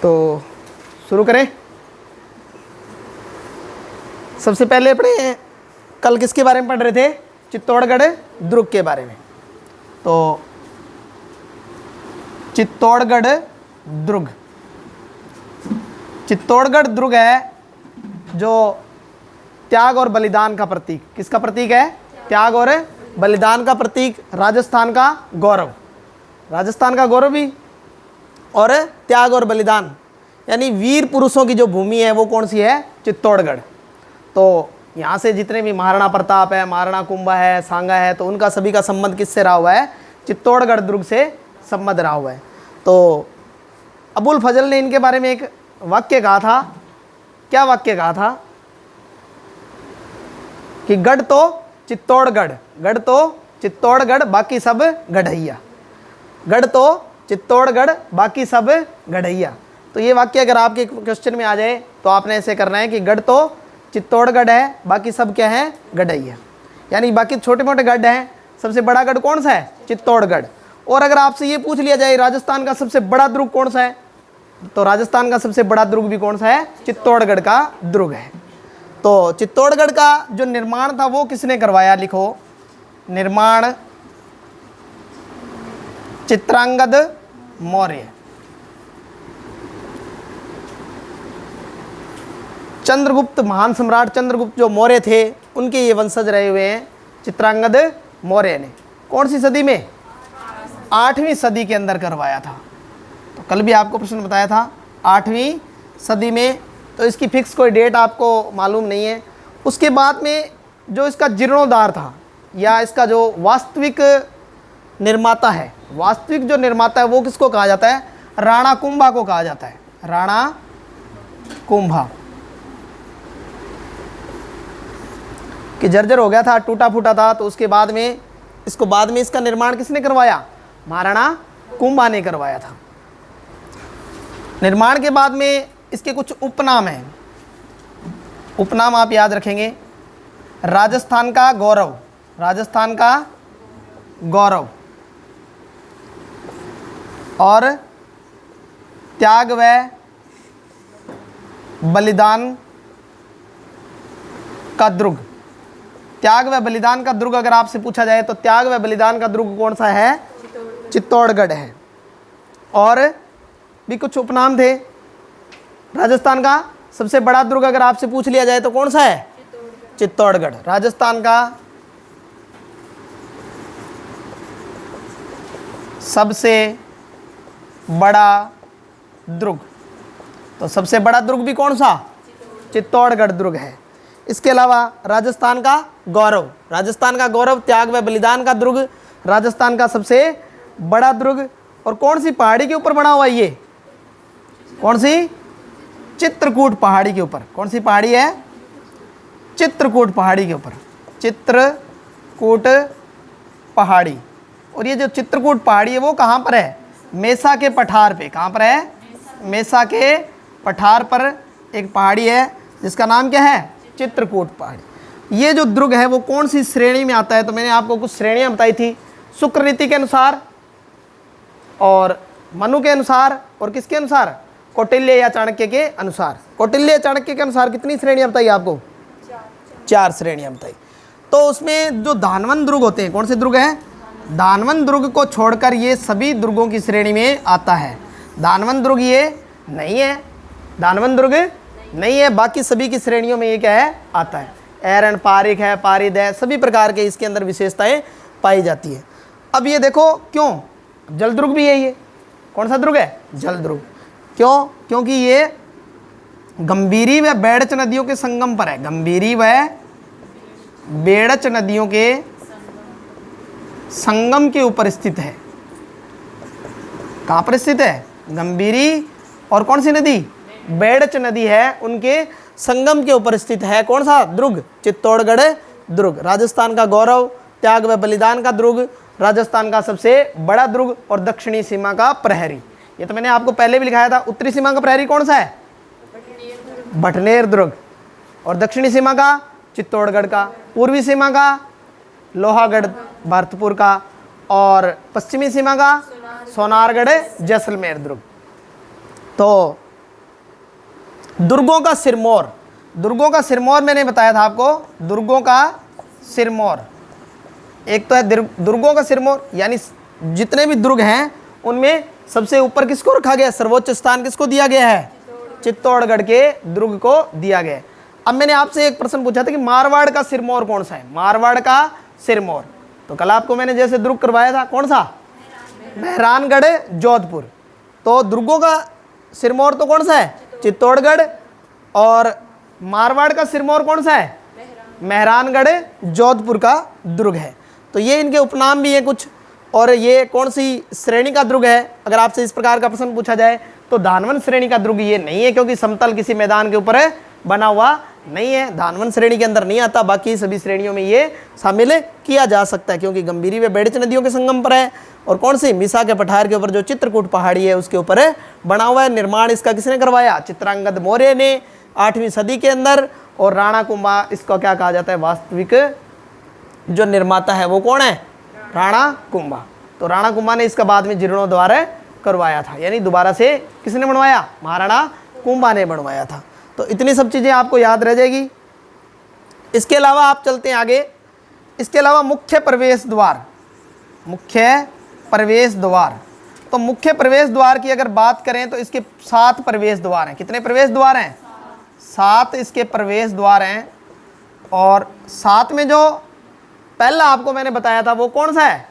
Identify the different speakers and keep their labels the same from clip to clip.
Speaker 1: तो शुरू करें। सबसे पहले अपने कल किसके बारे में पढ़ रहे थे? चित्तौड़गढ़ दुर्ग के बारे में। तो चित्तौड़गढ़ दुर्ग, चित्तौड़गढ़ दुर्ग है जो त्याग और बलिदान का प्रतीक। किसका प्रतीक है? त्याग और बलिदान का प्रतीक। राजस्थान का गौरव, राजस्थान का गौरव भी, और त्याग और बलिदान यानी वीर पुरुषों की जो भूमि है वो कौन सी है? चित्तौड़गढ़। तो यहाँ से जितने भी महाराणा प्रताप है, महाराणा कुंभा है, सांगा है, तो उनका सभी का संबंध किससे रहा हुआ है? चित्तौड़गढ़ दुर्ग से संबंध रहा हुआ है। तो अबुल फजल ने इनके बारे में एक वाक्य कहा था। क्या वाक्य कहा था? कि गढ़ तो चित्तौड़गढ़, गढ़ तो चित्तौड़गढ़ बाकी सब गढ़ैया, गढ़ तो चित्तौड़गढ़ बाकी सब गढ़ैया। तो ये वाक्य अगर आपके क्वेश्चन में आ जाए तो आपने ऐसे करना है कि गढ़ तो चित्तौड़गढ़ है, बाकी सब क्या है? गढ़ैया। यानी बाकी छोटे मोटे गढ़ हैं, सबसे बड़ा गढ़ कौन सा है? चित्तौड़गढ़। और अगर आपसे ये पूछ लिया जाए राजस्थान का सबसे बड़ा दुर्ग कौन सा है, तो राजस्थान का सबसे बड़ा दुर्ग भी कौन सा है? चित्तौड़गढ़ का दुर्ग है। तो चित्तौड़गढ़ का जो निर्माण था वो किसने करवाया? लिखो, निर्माण चित्रांगद मौर्य। चंद्रगुप्त, महान सम्राट चंद्रगुप्त जो मौर्य थे उनके ये वंशज रहे हुए हैं चित्रांगद मौर्य ने। कौन सी सदी में? 8वीं सदी के अंदर करवाया था। तो कल भी आपको प्रश्न बताया था 8वीं सदी में। तो इसकी फिक्स कोई डेट आपको मालूम नहीं है। उसके बाद में जो इसका जीर्णोद्धार था या इसका जो वास्तविक निर्माता है, वास्तविक जो निर्माता है वो किसको कहा जाता है? राणा कुंभा को कहा जाता है। राणा कुंभा कि जर्जर हो गया था, टूटा फूटा था, तो उसके बाद में इसका निर्माण किसने करवाया? महाराणा कुंभा ने करवाया था। निर्माण के बाद में इसके कुछ उपनाम हैं। उपनाम आप याद रखेंगे। राजस्थान का गौरव, राजस्थान का गौरव, और त्याग व बलिदान का दुर्ग। त्याग व बलिदान का दुर्ग अगर आपसे पूछा जाए तो त्याग व बलिदान का दुर्ग कौन सा है? चित्तौड़गढ़ है। और भी कुछ उपनाम थे। राजस्थान का सबसे बड़ा दुर्ग अगर आपसे पूछ लिया जाए तो कौन सा है? चित्तौड़गढ़। राजस्थान का सबसे बड़ा दुर्ग, तो सबसे बड़ा दुर्ग भी कौन सा? चित्तौड़गढ़ दुर्ग है। इसके अलावा राजस्थान का गौरव, राजस्थान का गौरव, त्याग व बलिदान का दुर्ग, राजस्थान का सबसे बड़ा दुर्ग। और कौन सी पहाड़ी के ऊपर बना हुआ है ये? कौन सी? चित्रकूट पहाड़ी के ऊपर। कौन सी पहाड़ी है? चित्रकूट पहाड़ी के ऊपर, चित्रकूट पहाड़ी। और ये जो चित्रकूट पहाड़ी है वो कहाँ पर है? मेसा के पठार पे। कहाँ पर है? मेसा के पठार पर एक पहाड़ी है जिसका नाम क्या है? चित्रकूट पहाड़ी। ये जो दुर्ग है वो कौन सी श्रेणी में आता है? तो मैंने आपको कुछ श्रेणियाँ बताई थी, शुक्र नीति के अनुसार और मनु के अनुसार, और किसके अनुसार? कौटिल्य या चाणक्य के अनुसार। कौटिल्य चाणक्य के अनुसार कितनी श्रेणियाँ बताई आपको? 4 श्रेणियाँ बताई। तो उसमें जो धानवन दुर्ग होते हैं, कौन से दुर्ग हैं? धानवन दुर्ग को छोड़कर ये सभी दुर्गों की श्रेणी में आता है। धानवन दुर्ग ये नहीं है, धानवन दुर्ग नहीं है, बाकी सभी की श्रेणियों में ये क्या है? आता है। एरन, पारिक है, पारिद है, सभी प्रकार के इसके अंदर विशेषताएं पाई जाती है। अब ये देखो क्यों? जल दुर्ग भी यही है। कौन सा दुर्ग है? जल दुर्ग। क्यों? क्योंकि ये गंभीरी व बेड़च नदियों के संगम पर है। गंभीरी व बेड़च नदियों के संगम के ऊपर स्थित है। कहाँ पर स्थित है? गंभीरी और कौन सी नदी? बेड़च नदी है, उनके संगम के ऊपर स्थित है। कौन सा दुर्ग? चित्तौड़गढ़ दुर्ग। राजस्थान का गौरव, त्याग व बलिदान का दुर्ग, राजस्थान का सबसे बड़ा दुर्ग और दक्षिणी सीमा का प्रहरी। ये तो मैंने आपको पहले भी लिखाया था। उत्तरी सीमा का प्रहरी कौन सा है? भटनेर दुर्ग। और दक्षिणी सीमा का? चित्तौड़गढ़ का। पूर्वी सीमा का? लोहागढ़ भरतपुर का। और पश्चिमी सीमा का? सोनारगढ़ जैसलमेर दुर्ग। तो दुर्गों का सिरमौर, दुर्गों का सिरमौर मैंने बताया था आपको, दुर्गों का सिरमौर। एक तो है दुर्गों का सिरमौर, यानी जितने भी दुर्ग हैं उनमें सबसे ऊपर किसको रखा गया, सर्वोच्च स्थान किसको दिया गया है, चित्तौड़गढ़ के दुर्ग को दिया गया है। अब मैंने आपसे एक प्रश्न पूछा था कि मारवाड़ का सिरमौर कौन सा है, मारवाड़ का सिरमौर, तो कल आपको मैंने जैसे दुर्ग करवाया था कौन सा, मेहरानगढ़ जोधपुर। तो दुर्गों का सिरमौर तो कौन सा है, चित्तौड़गढ़, और मारवाड़ का सिरमौर कौन सा है, मेहरानगढ़ जोधपुर का दुर्ग है। तो ये इनके उपनाम भी हैं कुछ। और ये कौन सी श्रेणी का दुर्ग है, अगर आपसे इस प्रकार का प्रश्न पूछा जाए तो धानवन श्रेणी का दुर्ग ये नहीं है, क्योंकि समतल किसी मैदान के ऊपर बना हुआ नहीं है, धानवन श्रेणी के अंदर नहीं आता। बाकी सभी श्रेणियों में ये शामिल किया जा सकता है, क्योंकि गंभीरी व बेड़च नदियों के संगम पर है। और कौन सी, मिसा के पठार के ऊपर जो चित्रकूट पहाड़ी है उसके ऊपर बना हुआ है। निर्माण इसका किसने करवाया, चित्रांगद मौर्य ने 8वीं सदी के अंदर। और राणा कुंभा इसका क्या कहा जाता है, वास्तविक जो निर्माता है वो कौन है, राणा कुंभा। तो राणा कुंभा ने इसका बाद में जीर्णोद्धार करवाया था, यानी दोबारा से किसने बनवाया, महाराणा कुंभा ने बनवाया था। तो इतनी सब चीज़ें आपको याद रह जाएगी। इसके अलावा आप चलते हैं आगे। इसके अलावा मुख्य प्रवेश द्वार, मुख्य प्रवेश द्वार, तो मुख्य प्रवेश द्वार की अगर बात करें तो इसके 7 प्रवेश द्वार हैं। कितने प्रवेश द्वार हैं, 7 इसके प्रवेश द्वार हैं। और 7 में जो पहला आपको मैंने बताया था वो कौन सा है,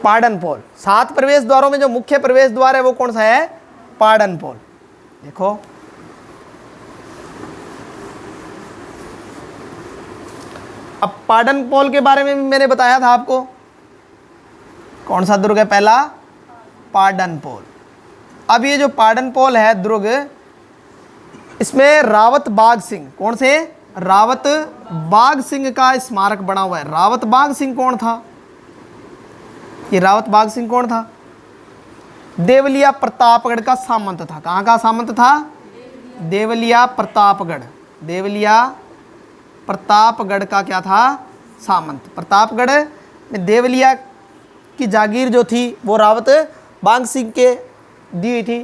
Speaker 1: पाडनपोल। 7 प्रवेश द्वारों में जो मुख्य प्रवेश द्वार है वो कौन सा है, पाडनपोल। देखो अब पाडनपोल के बारे में भी मैंने बताया था आपको, कौन सा दुर्ग है पहला, पाडनपोल। अब ये जो पाडनपोल है दुर्ग, इसमें रावत बाघ सिंह, कौन से, रावत बाघ सिंह का स्मारक बना हुआ है। रावत बाघ सिंह कौन था, ये रावत बाघ सिंह कौन था, देवलिया प्रतापगढ़ का सामंत था। कहाँ का सामंत था, देवलिया प्रतापगढ़, देवलिया प्रतापगढ़ का क्या था, सामंत। प्रतापगढ़ में देवलिया की जागीर जो थी वो रावत बाघ सिंह के दी हुई थी।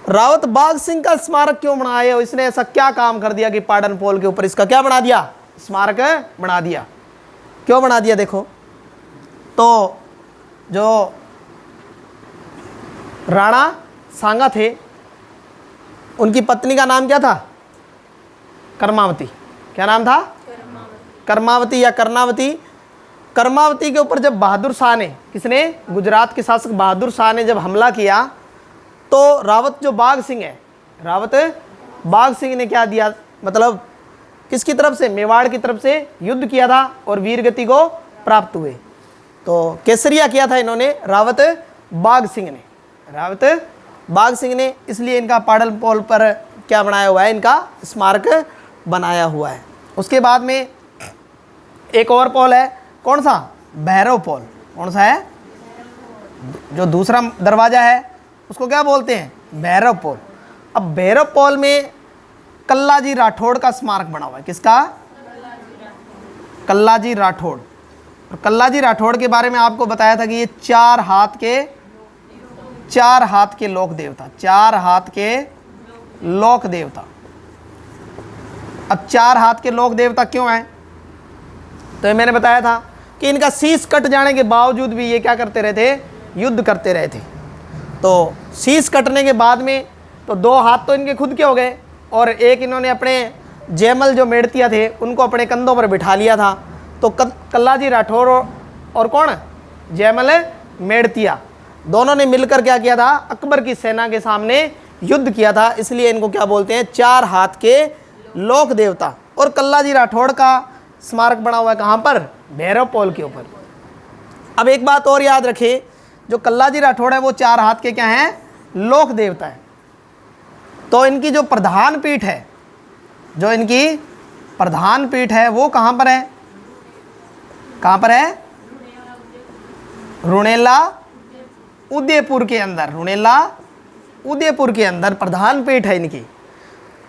Speaker 1: रावत बाघ सिंह का स्मारक क्यों बनाया, इसने ऐसा क्या काम कर दिया कि पाडनपोल के ऊपर इसका क्या बना दिया, स्मारक बना दिया। क्यों बना दिया, देखो तो जो राणा सांगा थे उनकी पत्नी का नाम क्या था, कर्मावती। क्या नाम था, कर्मावती या कर्णावती। कर्मावती के ऊपर जब बहादुर शाह ने, किसने, गुजरात के शासक बहादुर शाह ने जब हमला किया तो रावत जो बाघ सिंह है, रावत बाघ सिंह ने क्या दिया, मतलब किसकी तरफ से, मेवाड़ की तरफ से युद्ध किया था और वीरगति को प्राप्त हुए। तो केसरिया किया था इन्होंने, रावत बाघ सिंह ने, रावत बाघ सिंह ने, इसलिए इनका पाडनपोल पर क्या बनाया हुआ है, इनका स्मारक बनाया हुआ है। उसके बाद में एक और पोल है, कौन सा, भैरव पोल। कौन सा है, जो दूसरा दरवाजा है उसको क्या बोलते हैं, भैरव पोल। अब भैरव पोल में कल्लाजी राठौड़ का स्मारक बना हुआ है। किसका, कल्लाजी राठौड़। और कल्लाजी राठौड़ के बारे में आपको बताया था कि ये 4 हाथ के लोक देवता, 4 हाथ के लोक देवता। अब 4 हाथ के लोक देवता क्यों हैं, तो ये मैंने बताया था कि इनका शीश कट जाने के बावजूद भी ये क्या करते रहे थे, युद्ध करते रहे थे। तो शीश कटने के बाद में तो 2 हाथ तो इनके खुद के हो गए, और एक इन्होंने अपने जयमल जो मेड़तिया थे उनको अपने कंधों पर बिठा लिया था। तो कल्लाजी राठौर और कौन, जयमल मेड़तिया, दोनों ने मिलकर क्या किया था, अकबर की सेना के सामने युद्ध किया था। इसलिए इनको क्या बोलते हैं, 4 हाथ के लोक देवता। और कल्लाजी राठौड़ का स्मारक बना हुआ है कहाँ पर, भैरव पोल के ऊपर। अब एक बात और याद रखें, जो कल्लाजी राठौड़ है वो 4 हाथ के क्या हैं, लोक देवता है। तो इनकी जो प्रधान पीठ है, जो इनकी प्रधान पीठ है वो कहाँ पर है, कहाँ पर है, रुणेला उदयपुर के अंदर, रुणेला उदयपुर के अंदर प्रधान पीठ है इनकी।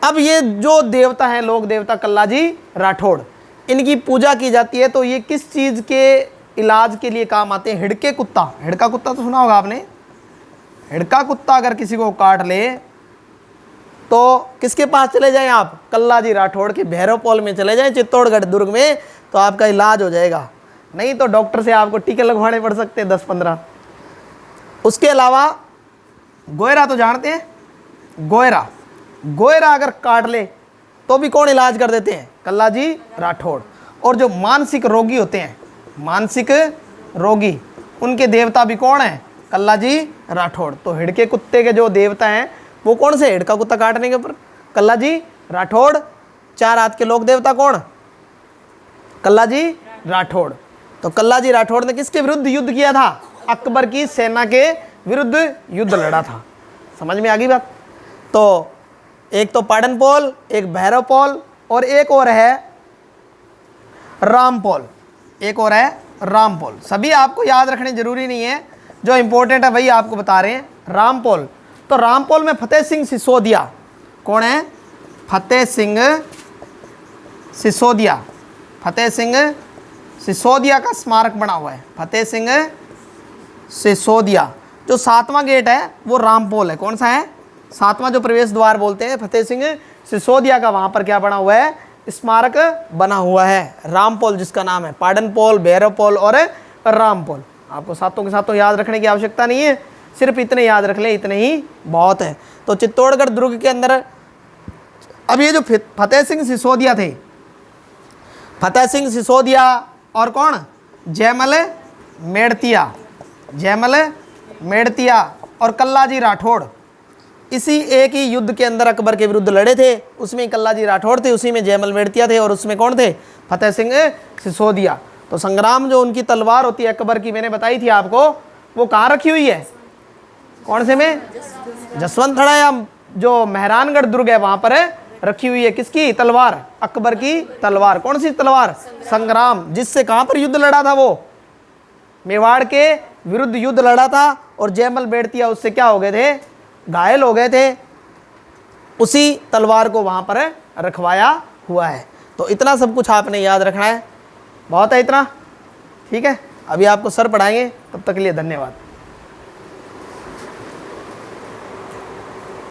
Speaker 1: अब ये जो देवता हैं, लोक देवता कल्लाजी राठौड़, इनकी पूजा की जाती है। तो ये किस चीज़ के इलाज के लिए काम आते हैं, हिड़के कुत्ता, हिड़का कुत्ता तो सुना होगा आपने। हिड़का कुत्ता अगर किसी को काट ले तो किसके पास चले जाएं आप? कल्लाजी राठौड़ के भैरवपोल में चले जाएं, चित्तौड़गढ़ दुर्ग में, तो आपका इलाज हो जाएगा। नहीं तो डॉक्टर से आपको टीके लगवाने पड़ सकते हैं 10-15। उसके अलावा गोयरा तो जानते हैं, गोयरा अगर काट ले तो भी कौन इलाज कर देते हैं? कल्लाजी राठौड़। और जो मानसिक रोगी होते हैं, मानसिक रोगी, उनके देवता भी कौन है? कल्लाजी राठौड़। तो हिड़के कुत्ते के जो देवता हैं वो कौन से? हिड़का कुत्ता काटने के ऊपर कल्लाजी राठौड़। 4 हाथ के लोक देवता कौन? कल्लाजी राठौड़। तो कल्लाजी राठौड़ ने किसके विरुद्ध युद्ध किया था? अकबर की सेना के विरुद्ध युद्ध लड़ा था। समझ में आ गई बात? तो एक तो पाटनपोल, एक भैरवपोल, और एक और है रामपोल, एक और है रामपोल। सभी आपको याद रखने जरूरी नहीं है, जो इंपॉर्टेंट है वही आपको बता रहे हैं। रामपोल, तो रामपोल में फतेह सिंह सिसोदिया कौन है? फतेह सिंह सिसोदिया। फतेह सिंह सिसोदिया का स्मारक बना हुआ है। फतेह सिंह सिसोदिया। जो 7वां गेट है वो रामपोल है। कौन सा है? 7वां जो प्रवेश द्वार बोलते हैं फतेह सिंह सिसोदिया का, वहाँ पर क्या बना हुआ है? स्मारक बना हुआ है रामपोल, जिसका नाम है पाटनपोल, भैरवपोल और रामपोल। आपको सातों के सातों याद रखने की आवश्यकता नहीं है, सिर्फ इतने याद रख ले, इतने ही बहुत है। तो चित्तौड़गढ़ दुर्ग के अंदर अब ये जो फतेह सिंह सिसोदिया थे, फतेह सिंह सिसोदिया और कौन? जयमल मेड़तिया, जयमल मेड़तिया और कल्लाजी राठौड़, इसी एक ही युद्ध के अंदर अकबर के विरुद्ध लड़े थे। उसमें कल्लाजी राठौड़ थे, उसी में जयमल मेड़तिया थे, और उसमें कौन थे? फतेह सिंह सिसोदिया। तो संग्राम जो उनकी तलवार होती है अकबर की, मैंने बताई थी आपको, वो कहाँ रखी हुई है? कौन से में? जसवंतगढ़ या जो मेहरानगढ़ दुर्ग है वहाँ पर रखी हुई है। किसकी तलवार? अकबर की तलवार। कौन सी तलवार? संग्राम, जिससे कहाँ पर युद्ध लड़ा था? वो मेवाड़ के विरुद्ध युद्ध लड़ा था, और जयमल मेड़तिया उससे क्या हो गए थे? घायल हो गए थे। उसी तलवार को वहाँ पर रखवाया हुआ है। तो इतना सब कुछ आपने याद रखना है, बहुत है इतना, ठीक है। अभी आपको सर पढ़ाएंगे, तब तक के लिए धन्यवाद।